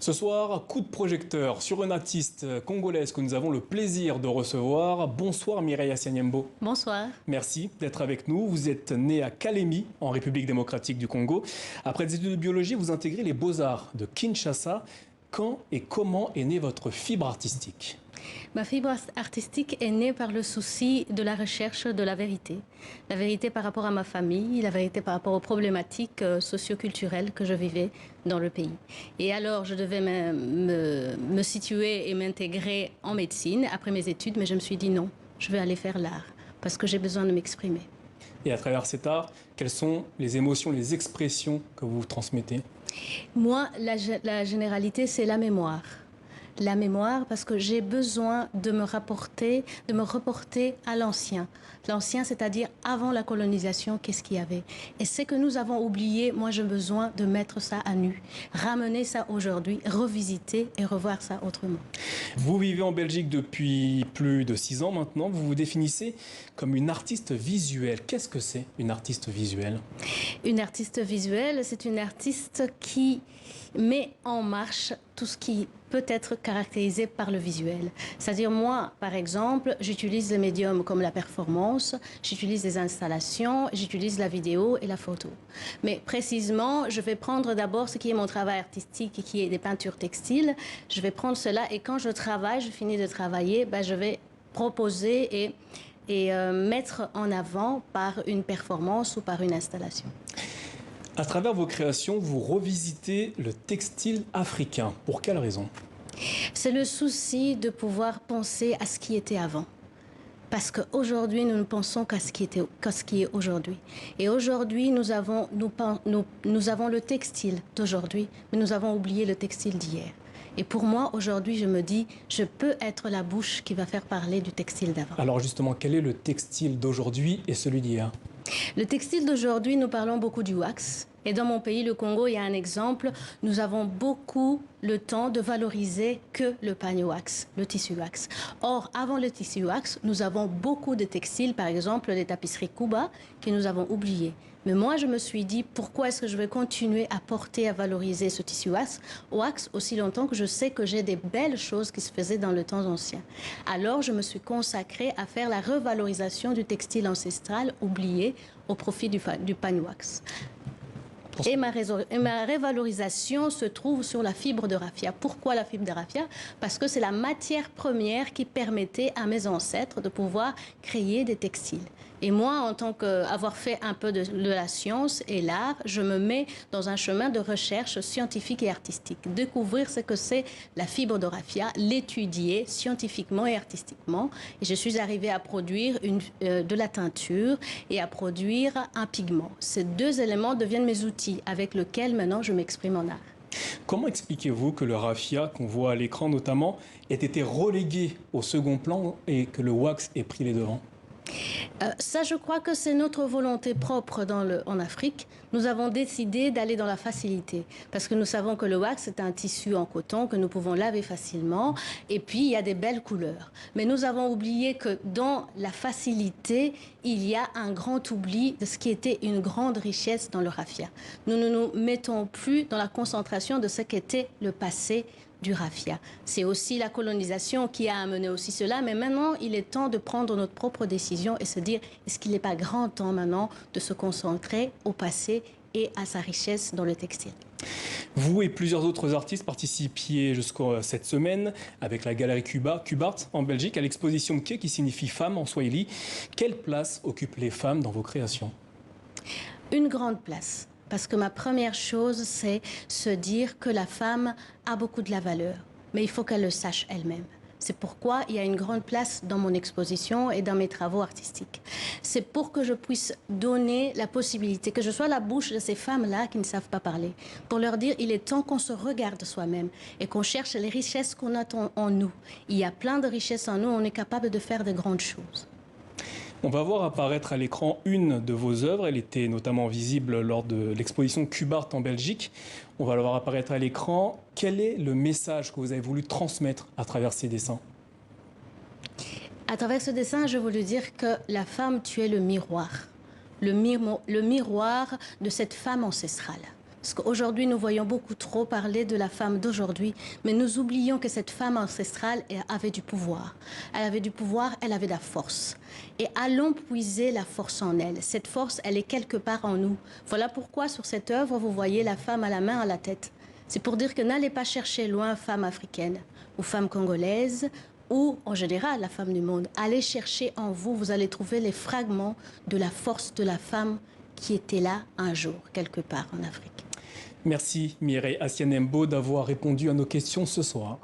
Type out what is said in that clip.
Ce soir, coup de projecteur sur une artiste congolaise que nous avons le plaisir de recevoir. Bonsoir Mireille Asianyembo. Bonsoir. Merci d'être avec nous. Vous êtes née à Kalemi, en République démocratique du Congo. Après des études de biologie, vous intégrez les Beaux-Arts de Kinshasa. Quand et comment est née votre fibre artistique ? Ma fibre artistique est née par le souci de la recherche de la vérité. La vérité par rapport à ma famille, la vérité par rapport aux problématiques socio-culturelles que je vivais dans le pays. Et alors, je devais me situer et m'intégrer en médecine après mes études, mais je me suis dit non, je vais aller faire l'art parce que j'ai besoin de m'exprimer. Et à travers cet art, quelles sont les émotions, les expressions que vous transmettez ? Moi, la généralité, c'est la mémoire. La mémoire, parce que j'ai besoin de me reporter à l'ancien. L'ancien, c'est-à-dire avant la colonisation, qu'est-ce qu'il y avait? Et ce que nous avons oublié, moi j'ai besoin de mettre ça à nu, ramener ça aujourd'hui, revisiter et revoir ça autrement. Vous vivez en Belgique depuis plus de 6 ans maintenant. Vous vous définissez comme une artiste visuelle. Qu'est-ce que c'est une artiste visuelle? Une artiste visuelle, c'est une artiste qui met en marche tout ce qui peut être caractérisé par le visuel. C'est-à-dire moi, par exemple, j'utilise les médiums comme la performance, j'utilise les installations, j'utilise la vidéo et la photo. Mais précisément, je vais prendre d'abord ce qui est mon travail artistique, qui est des peintures textiles. Je vais prendre cela et quand je travaille, je finis de travailler, je vais proposer et mettre en avant par une performance ou par une installation. À travers vos créations, vous revisitez le textile africain. Pour quelle raison? C'est le souci de pouvoir penser à ce qui était avant. Parce qu'aujourd'hui, nous ne pensons qu'à ce qui est aujourd'hui. Et aujourd'hui, nous avons le textile d'aujourd'hui, mais nous avons oublié le textile d'hier. Et pour moi, aujourd'hui, je me dis, je peux être la bouche qui va faire parler du textile d'avant. Alors justement, quel est le textile d'aujourd'hui et celui d'hier? Le textile d'aujourd'hui, nous parlons beaucoup du wax. Et dans mon pays, le Congo, il y a un exemple. Nous avons beaucoup le temps de valoriser que le pagne wax, le tissu wax. Or, avant le tissu wax, nous avons beaucoup de textiles, par exemple les tapisseries Kuba, que nous avons oubliées. Mais moi, je me suis dit, pourquoi est-ce que je vais continuer à porter, à valoriser ce tissu wax aussi longtemps que je sais que j'ai des belles choses qui se faisaient dans le temps ancien. Alors, je me suis consacrée à faire la revalorisation du textile ancestral oublié au profit du pagne wax. Et ma révalorisation se trouve sur la fibre de raffia. Pourquoi la fibre de raffia? Parce que c'est la matière première qui permettait à mes ancêtres de pouvoir créer des textiles. Et moi, en tant qu'avoir fait un peu de la science et l'art, je me mets dans un chemin de recherche scientifique et artistique. Découvrir ce que c'est la fibre de raffia, l'étudier scientifiquement et artistiquement. Et je suis arrivée à produire de la teinture et à produire un pigment. Ces deux éléments deviennent mes outils avec lesquels maintenant je m'exprime en art. Comment expliquez-vous que le raffia, qu'on voit à l'écran notamment, ait été relégué au second plan et que le wax ait pris les devants? Ça, je crois que c'est notre volonté propre en Afrique. Nous avons décidé d'aller dans la facilité parce que nous savons que le wax est un tissu en coton que nous pouvons laver facilement et puis il y a des belles couleurs. Mais nous avons oublié que dans la facilité, il y a un grand oubli de ce qui était une grande richesse dans le raffia. Nous ne nous mettons plus dans la concentration de ce qu'était le passé du raffia. C'est aussi la colonisation qui a amené aussi cela, mais maintenant il est temps de prendre notre propre décision et se dire, est-ce qu'il n'est pas grand temps maintenant de se concentrer au passé et à sa richesse dans le textile? Vous et plusieurs autres artistes participiez jusqu'à cette semaine avec la galerie Cubart en Belgique à l'exposition Mke qui signifie femme en swahili. Quelle place occupent les femmes dans vos créations? Une grande place. Parce que ma première chose, c'est se dire que la femme a beaucoup de la valeur, mais il faut qu'elle le sache elle-même. C'est pourquoi il y a une grande place dans mon exposition et dans mes travaux artistiques. C'est pour que je puisse donner la possibilité, que je sois la bouche de ces femmes-là qui ne savent pas parler, pour leur dire il est temps qu'on se regarde soi-même et qu'on cherche les richesses qu'on a en nous. Il y a plein de richesses en nous, on est capable de faire de grandes choses. On va voir apparaître à l'écran une de vos œuvres. Elle était notamment visible lors de l'exposition Cubart en Belgique. On va la voir apparaître à l'écran. Quel est le message que vous avez voulu transmettre à travers ces dessins? À travers ce dessin, je voulais dire que la femme, tu es le miroir. Le miroir de cette femme ancestrale. Parce qu'aujourd'hui, nous voyons beaucoup trop parler de la femme d'aujourd'hui, mais nous oublions que cette femme ancestrale avait du pouvoir. Elle avait du pouvoir, elle avait de la force. Et allons puiser la force en elle. Cette force, elle est quelque part en nous. Voilà pourquoi sur cette œuvre, vous voyez la femme à la main, à la tête. C'est pour dire que n'allez pas chercher loin femme africaine ou femme congolaise ou en général la femme du monde. Allez chercher en vous, vous allez trouver les fragments de la force de la femme qui était là un jour, quelque part en Afrique. Merci Mireille Asianembo d'avoir répondu à nos questions ce soir.